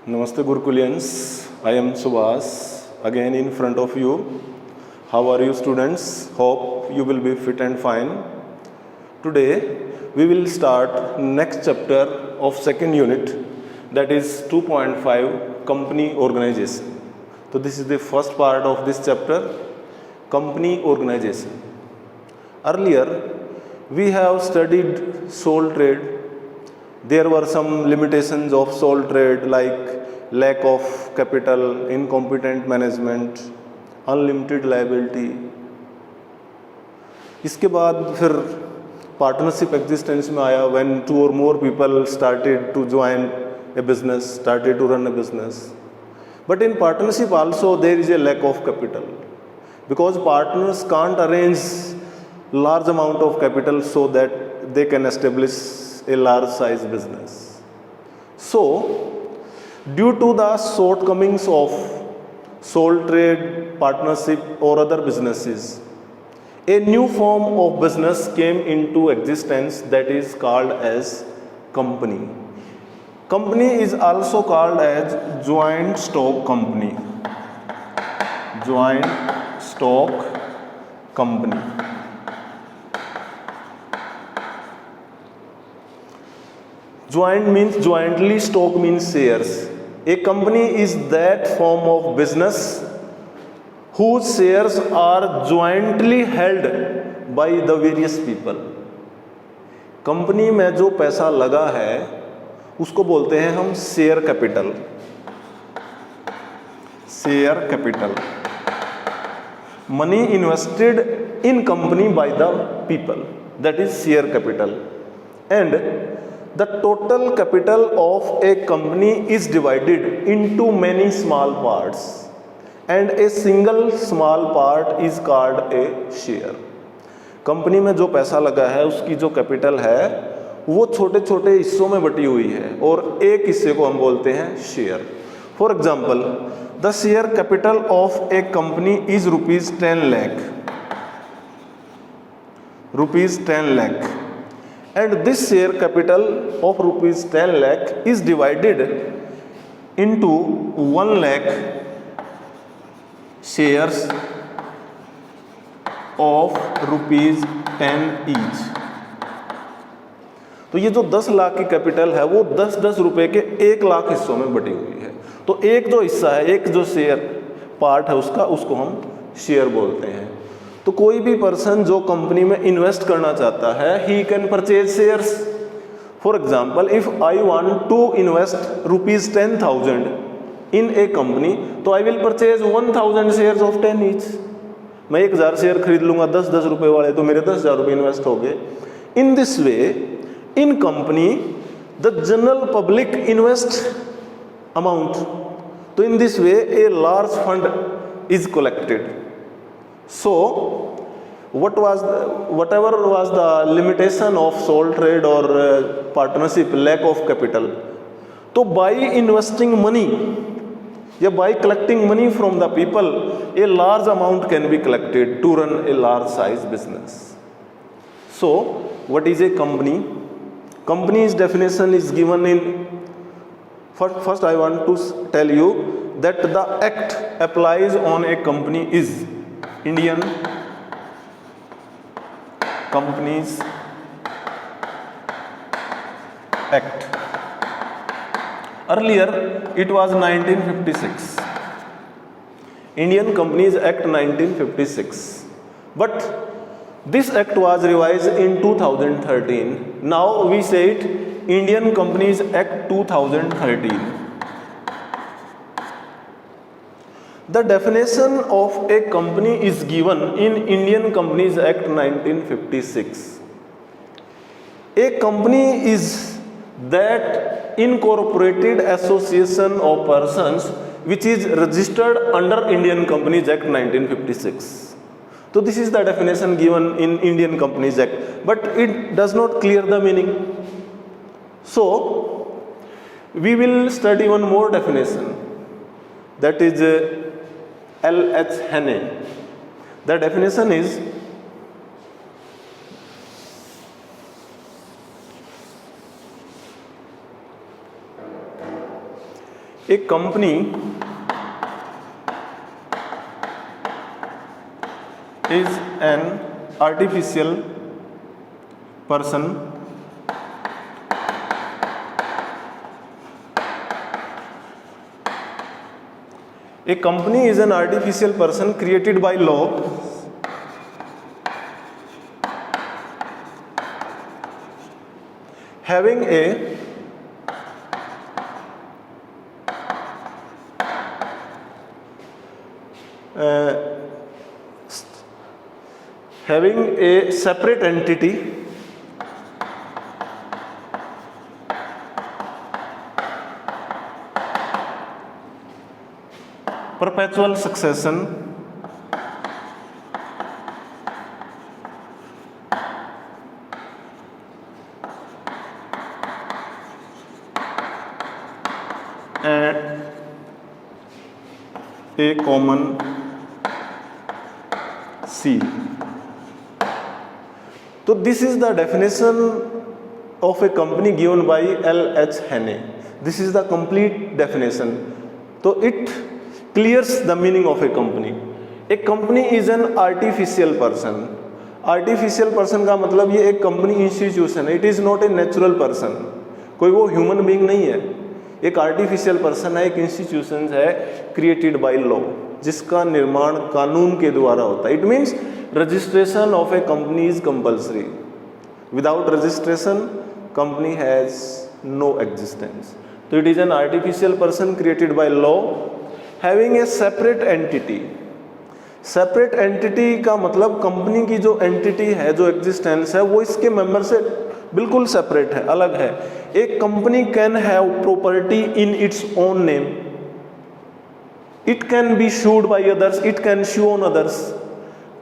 Namaste Gurukulians, I am Subhas again in front of you. How are you students? Hope you will be fit and fine. Today we will start next chapter of second unit, that is 2.5 company organization. So this is the first part of this chapter, company organization. Earlier we have studied sole trade. There were some limitations of sole trade like lack of capital, incompetent management, unlimited liability. इसके बाद फिर partnership existence में आया when two or more people started to join a business, started to run a business. But in partnership also there is a lack of capital because partners can't arrange large amount of capital so that they can establish a large size business. So due to the shortcomings of sole trade, partnership or other businesses, a new form of business came into existence that is called as company. Company is also called as joint stock company. Joint stock company. Joint means jointly, stock means shares. A company is that form of business whose shares are jointly held by the various people. Company में जो पैसा लगा है उसको बोलते हैं हम share capital. Share capital. Money invested in company by the people, that is share capital. And the total capital of a company is divided into many small parts and a single small part is called a share. Company में जो पैसा लगा है उसकी जो capital है वो छोटे छोटे हिस्सों में बटी हुई है और एक हिस्से को हम बोलते हैं share. For example, the share capital of a company is ₹10 lakh. ₹10 lakh. And this share capital of ₹10 lakh is divided into 1 lakh shares of ₹10 each. तो ये जो 10 लाख की कैपिटल है वो 10-10 रुपए के 1 लाख हिस्सों में बटी हुई है. तो एक जो हिस्सा है, एक जो शेयर पार्ट है उसको हम शेयर बोलते हैं. तो कोई भी पर्सन जो कंपनी में इन्वेस्ट करना चाहता है, he can purchase shares. For example, if I want to invest ₹10,000 in a company, तो I will purchase 1000 shares of 10 each. मैं 1000 शेयर खरीद लूंगा 10-10 रुपए वाले, तो मेरे 10,000 रुपए इन्वेस्ट हो गए. In this way, in company the general public invest amount. तो in this way a large fund is collected. So whatever was the limitation of sole trade or partnership, lack of capital, तो by investing money या by collecting money from the people, a large amount can be collected to run a large size business. So what is a company? Company's definition is given in first I want to tell you that the act applies on a company is Indian Companies Act. Earlier it was 1956. Indian Companies Act 1956. But this act was revised in 2013. Now we say it Indian Companies Act 2013. The definition of a company is given in Indian Companies Act 1956. A company is that incorporated association of persons which is registered under Indian Companies Act 1956. So this is the definition given in Indian Companies Act, but it does not clear the meaning. So we will study one more definition, that is L.H. Hannay. The definition is A company is an artificial person created by law having a separate entity perpetual succession and a common seal. So this is the definition of a company given by L.H. Hannay. This is the complete definition. So it clears the meaning of a company. A company is an artificial person. Artificial person का मतलब ये एक company institution है. It is not a natural person. कोई वो human being नहीं है. एक artificial person है, एक institution है created by law, जिसका निर्माण कानून के द्वारा होता है. It means registration of a company is compulsory. Without registration, company has no existence. So it is an artificial person created by law having a separate entity. Separate entity का मतलब company की जो entity है, जो existence है, वो इसके member से बिल्कुल separate है, अलग है. एक company can have property in its own name. It can be sued by others. It can sue on others.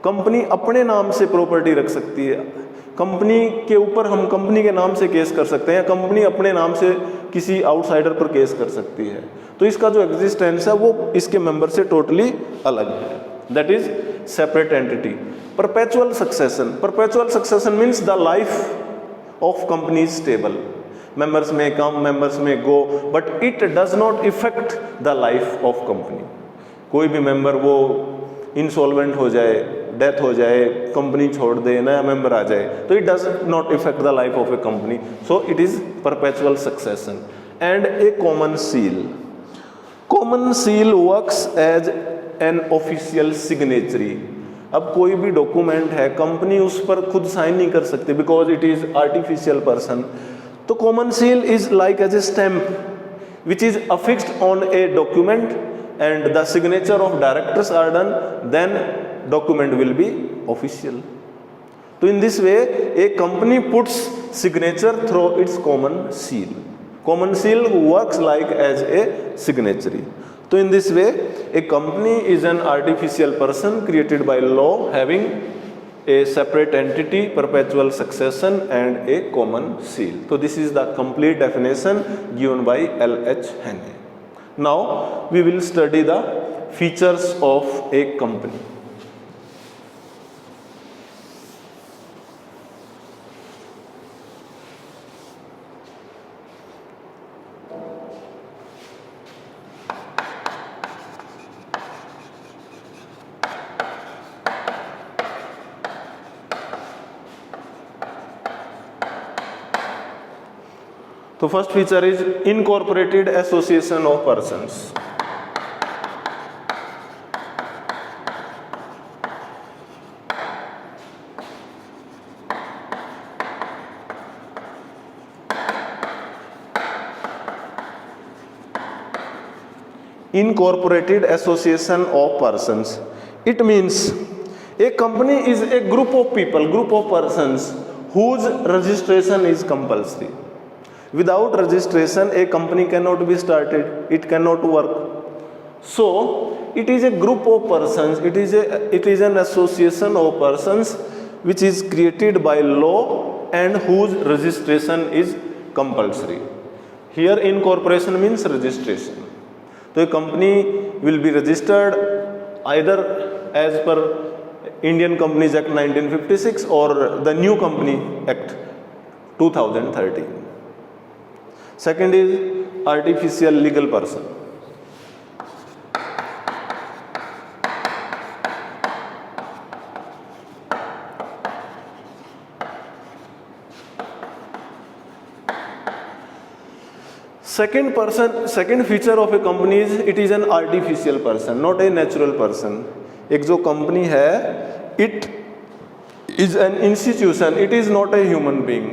Company अपने नाम से प्रॉपर्टी रख सकती है. कंपनी के ऊपर हम कंपनी के नाम से केस कर सकते हैं. कंपनी अपने नाम से किसी आउटसाइडर पर केस कर सकती है. तो इसका जो एग्जिस्टेंस है वो इसके मेंबर से टोटली अलग है. That is separate entity. Perpetual succession. Perpetual succession means the life of company is stable. Members may come, members may go, but it does not effect the life of company. कोई भी member वो insolvent हो जाए, death हो जाए, company छोड़ दे, नया member आ जाए, तो it does not effect the life of a company. So it is perpetual succession. And a common seal. Common seal works as an official signatory. अब कोई भी डॉक्यूमेंट है, कंपनी उस पर खुद साइन नहीं कर सकती because it is artificial person. तो common seal is like as a stamp which is affixed on a document and the signature of directors are done, then document will be official. So in this way a company puts signature through its common seal. Common seal works like as a signatory. So in this way a company is an artificial person created by law having a separate entity, perpetual succession and a common seal. So this is the complete definition given by L.H. Hannay. Now we will study the features of a company. So first feature is incorporated association of persons. Incorporated association of persons. It means a company is a group of people, group of persons whose registration is compulsory. Without registration, a company cannot be started, it cannot work. So, it is a group of persons, it is an association of persons which is created by law and whose registration is compulsory. Here incorporation means registration. So a company will be registered either as per Indian Companies Act 1956 or the New Company Act 2013. Second is artificial legal person. second feature of a company is it is an artificial person, not a natural person. एक जो company है, it is an institution, it is not a human being.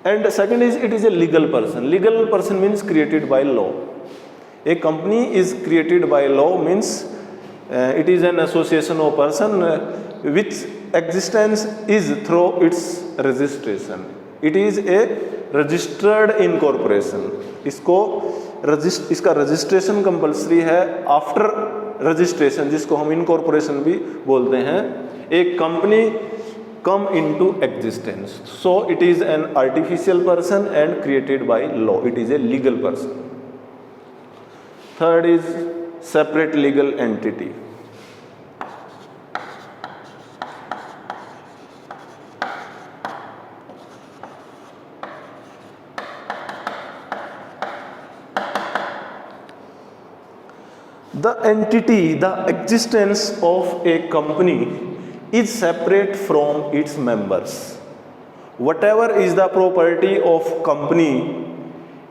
And second is it is a legal person. Legal person means created by law. A company is created by law means it is an association of person which existence is through its registration. It is a registered incorporation. इसका registration compulsory है after registration, जिसको हम incorporation भी बोलते हैं. एक company come into existence. So it is an artificial person and created by law. It is a legal person. Third is separate legal entity. The entity, the existence of a company is separate from its members. Whatever is the property of company,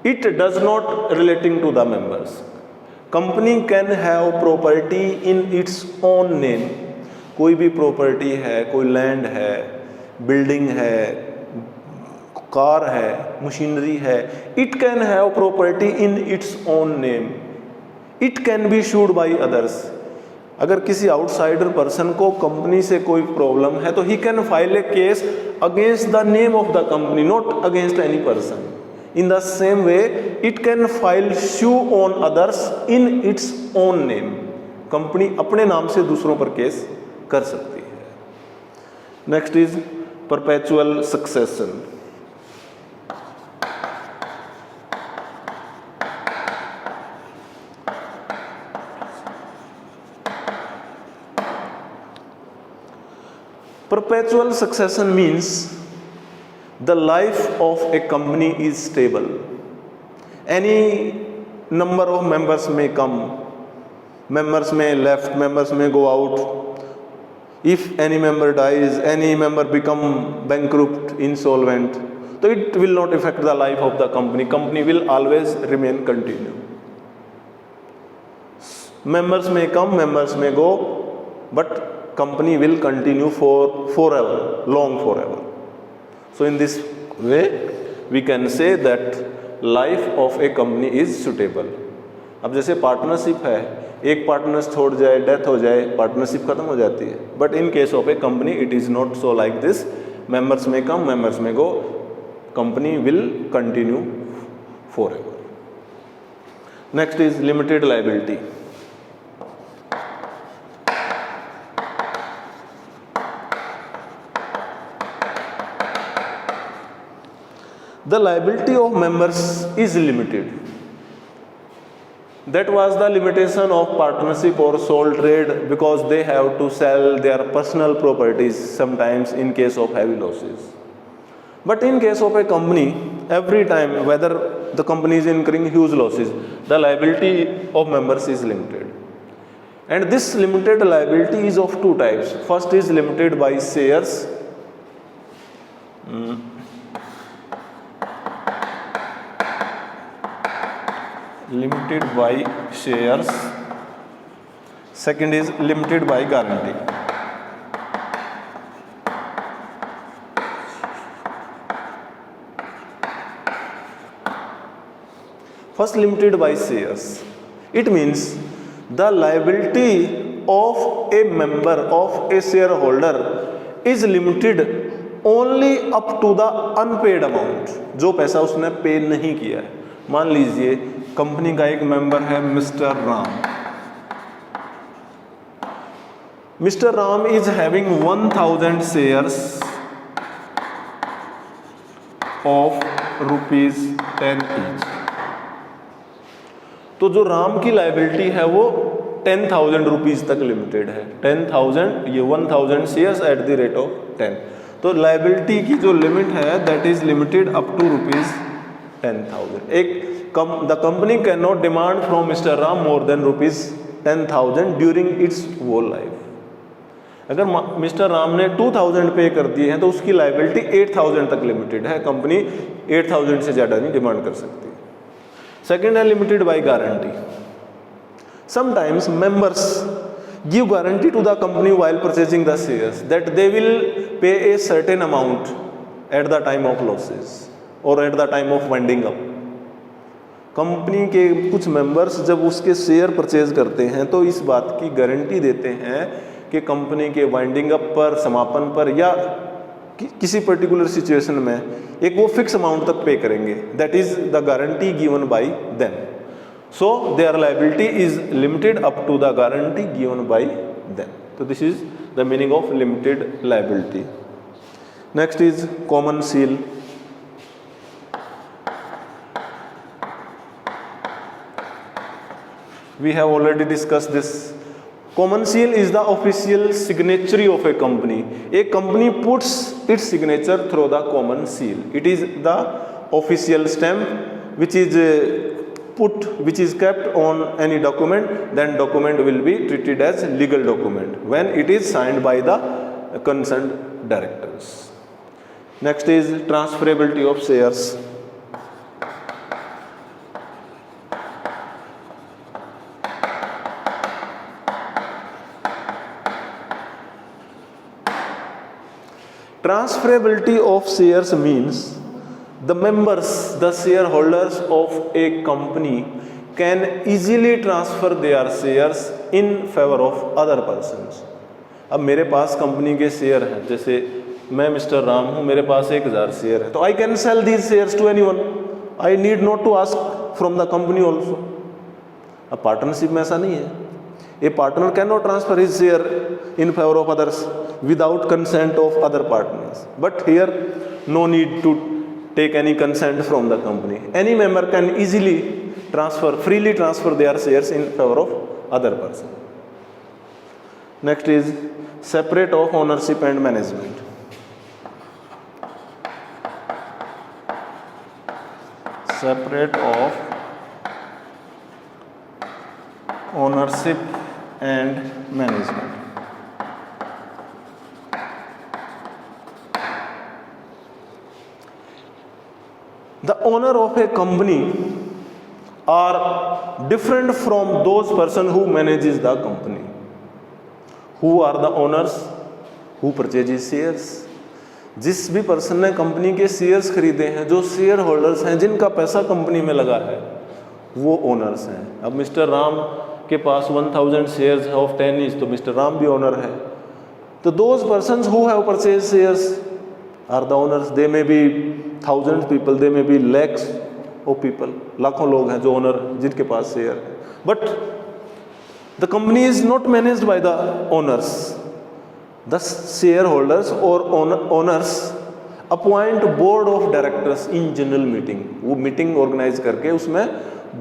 it does not relating to the members. Company can have property in its own name. कोई भी property है, कोई land है, building है, car है, machinery है, it can have property in its own name. It can be sued by others. अगर किसी आउटसाइडर पर्सन को कंपनी से कोई प्रॉब्लम है तो he can file a case against the name of the company, not against any person. In the same way it can file sue on others in its own name. Company अपने नाम से दूसरों पर case कर सकती है. Next is perpetual succession. Perpetual succession means the life of a company is stable. Any number of members may come, members may left, members may go out. If any member dies, any member become bankrupt, insolvent, so it will not affect the life of the company. Company will always remain continue. Members may come, members may go, but company will continue forever, long forever. So in this way we can say that life of a company is suitable. अब जैसे partnership है, एक partner छोड़ जाए, death हो जाए, partnership खत्म हो जाती है. But in case of a company it is not so like this. Members may come, members may go, company will continue forever. Next is limited liability. The liability of members is limited. That was the limitation of partnership or sole trade, because they have to sell their personal properties sometimes in case of heavy losses. But in case of a company, every time whether the company is incurring huge losses, the liability of members is limited. And this limited liability is of two types. First is limited by shares. Limited by shares. Second is limited by guarantee. First, limited by shares. It means the liability of a member, of a shareholder is limited only up to the unpaid amount. जो पैसा उसने पे नहीं किया है. मान लीजिए company का एक मेंबर है mister Ram. Mister Ram is having 1000 shares of ₹10 each. तो जो राम की लाइबिलिटी है वो 10,000 रुपीज तक लिमिटेड है. 10,000, ये 1000 shares at the rate of 10. तो लाइबिलिटी की जो लिमिट है that is limited up to ₹10,000. The company cannot demand from Mr. Ram more than ₹10,000 during its whole life. अगर मिस्टर राम ने 2000 पे कर दिए हैं तो उसकी लाइबिलिटी 8000 तक लिमिटेड है, कंपनी 8000 से ज़्यादा नहीं डिमांड कर सकती। सेकेंड है limited by guarantee. Sometimes members give guarantee to the company while purchasing the shares that they will pay a certain amount at the time of losses or at the time of winding up। Company के कुछ members जब उसके share purchase करते हैं तो इस बात की गारंटी देते हैं कि कंपनी के वाइंडिंग अप पर, समापन पर या किसी पर्टिकुलर सिचुएशन में एक वो फिक्स अमाउंट तक पे करेंगे। That is the guarantee given by them. So their liability is limited up to the guarantee given by them. So this is the meaning of limited liability. Next is common seal. We have already discussed this. Common seal is the official signatory of a company. A company puts its signature through the common seal. It is the official stamp which is kept on any document. Then document will be treated as legal document when it is signed by the concerned directors. Next is transferability of shares. Transferability of shares means the members, the shareholders of a company can easily transfer their shares in favor of other persons. अब मेरे पास company के share हैं, जैसे मैं mister Ram हूँ, मेरे पास 1000 share है, तो I can sell these shares to anyone. I need not to ask from the company also. अब पार्टनरशिप में ऐसा नहीं है। A partner can not transfer his share in favour of others without consent of other partners, but here no need to take any consent from the company. Any member can easily freely transfer their shares in favor of other person. Next is separate of ownership and management. Separate of ownership and management. The owner of a company are different from those person who manages the company. Who are the owners? Who purchases shares? जिस भी person ने company के shares खरीदे हैं, जो share holders हैं, जिनका पैसा कंपनी में लगा है, वो ओनर्स हैं। अब मिस्टर राम के पास 1000 शेयर्स ऑफ 10 ईच, तो मिस्टर राम भी ओनर है। तो those persons who have purchase shares are the owners. They may be thousand people, they may be lakhs of people, लाखों लोग हैं जो ओनर, जिनके पास शेयर है। But the company is not managed by the owners. The share holders और owners appoint board of directors in general meeting. वो meeting organise करके उसमें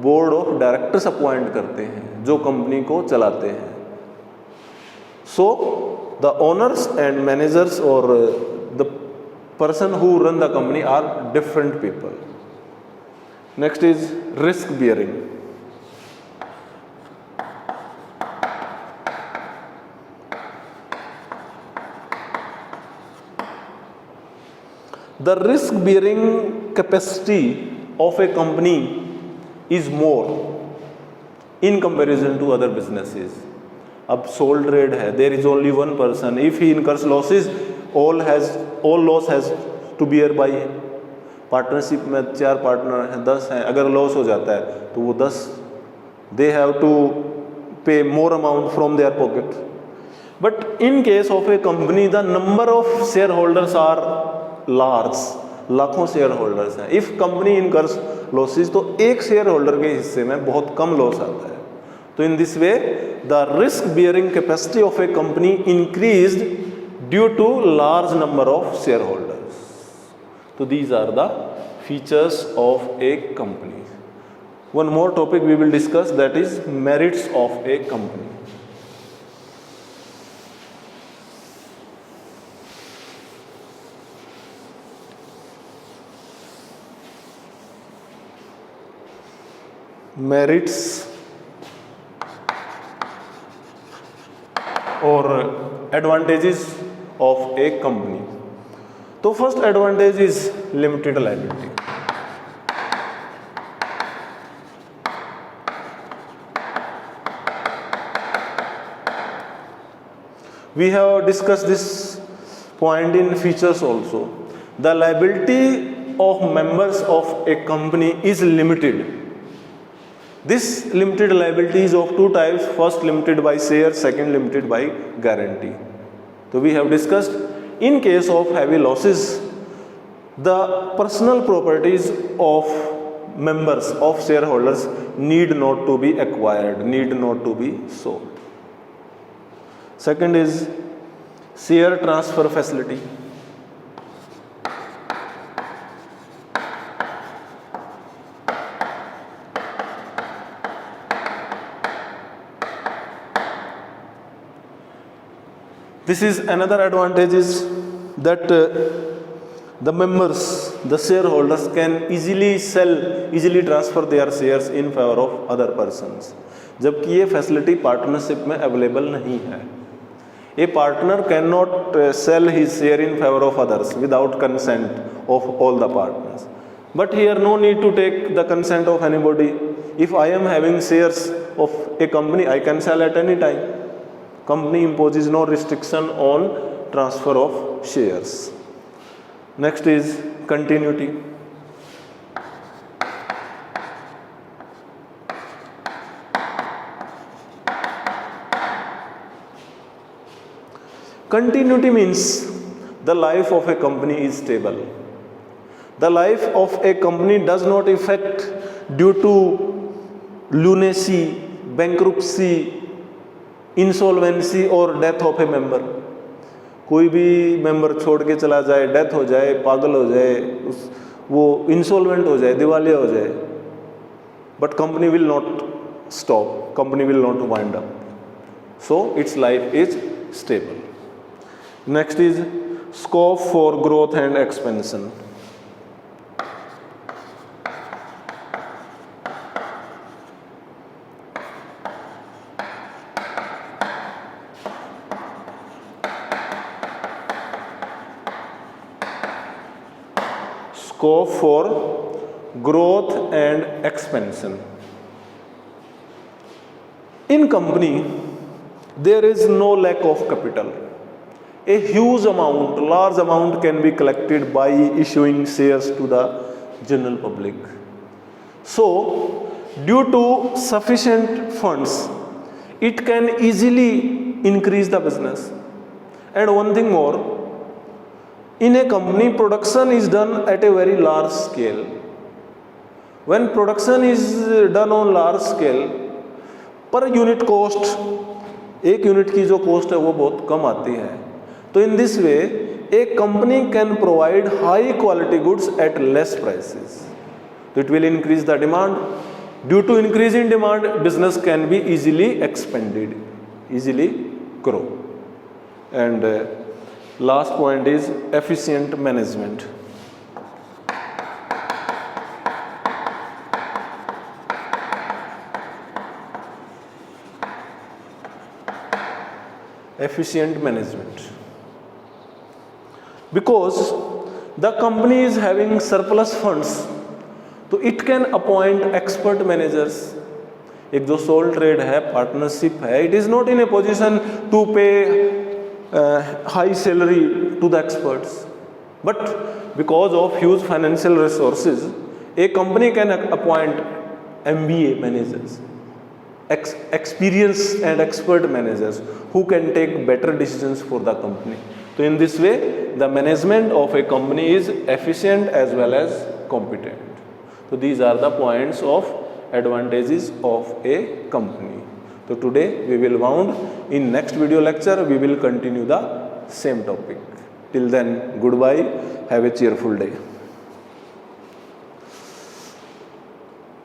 बोर्ड ऑफ डायरेक्टर्स अपॉइंट करते हैं जो कंपनी को चलाते हैं। So the owners and managers और the person who run the company are different people. Next is risk bearing. The risk bearing capacity of a company is more in comparison to other businesses. अब sole trade है, there is only one person. If he incurs losses, all loss has to bear by him. Partnership में 4 partner हैं, 10 हैं, अगर loss हो जाता है तो वो 10 they have to pay more amount from their pocket. But in case of a company, the number of shareholders are large, लाखों शेयर होल्डर्स हैं। इफ कंपनी incurs losses तो एक शेयर होल्डर के हिस्से में बहुत कम लॉस आता है। तो in this way the risk bearing capacity of a company increased due to large number of shareholders. So these are the features of a company. One more topic we will discuss, that is merits of a company. Merits or advantages of a company. तो first advantage is limited liability. We have discussed this point in features also. The liability of members of a company is limited. This limited liability is of two types. First limited by share, second limited by guarantee. So we have discussed, in case of heavy losses, the personal properties of members of shareholders need not to be acquired, need not to be sold. Second is share transfer facility. This is another advantage is that the members, the shareholders can easily transfer their shares in favor of other persons. जबकि ये facility partnership में available नहीं है। A partner cannot sell his share in favor of others without consent of all the partners. But here no need to take the consent of anybody. If I am having shares of a company, I can sell at any time. Company imposes no restriction on transfer of shares. Next is continuity. Continuity means the life of a company is stable. The life of a company does not affect due to lunacy, bankruptcy, insolvency or death of a member. कोई भी member छोड़ के चला जाए, death हो जाए, पागल हो जाए, वो इंसॉल्वेंट हो जाए, दिवालिया हो जाए, but company will not stop, company will not wind up. So its life is stable. Next is scope for growth and expansion. Scope for growth and expansion. In company, there is no lack of capital. A huge amount, large amount can be collected by issuing shares to the general public. So, due to sufficient funds, it can easily increase the business. And one thing more, in a company, production is done at a very large scale. When production is done on large scale, per unit cost, एक unit की जो cost है वो बहुत कम आती है. तो in this way a company can provide high quality goods at less prices. तो it will increase the demand. Due to increase in demand, business can be easily expanded, easily grow. And last point is efficient management. Efficient management, because the company is having surplus funds, तो it can appoint expert managers. एक जो sole trade है, partnership है, it is not in a position to pay high salary to the experts, but because of huge financial resources, a company can appoint MBA managers, experienced and expert managers who can take better decisions for the company. So in this way, the management of a company is efficient as well as competent. So these are the points of advantages of a company. So today we will wound. In next video lecture we will continue the same topic. Till then, goodbye. Have a cheerful day.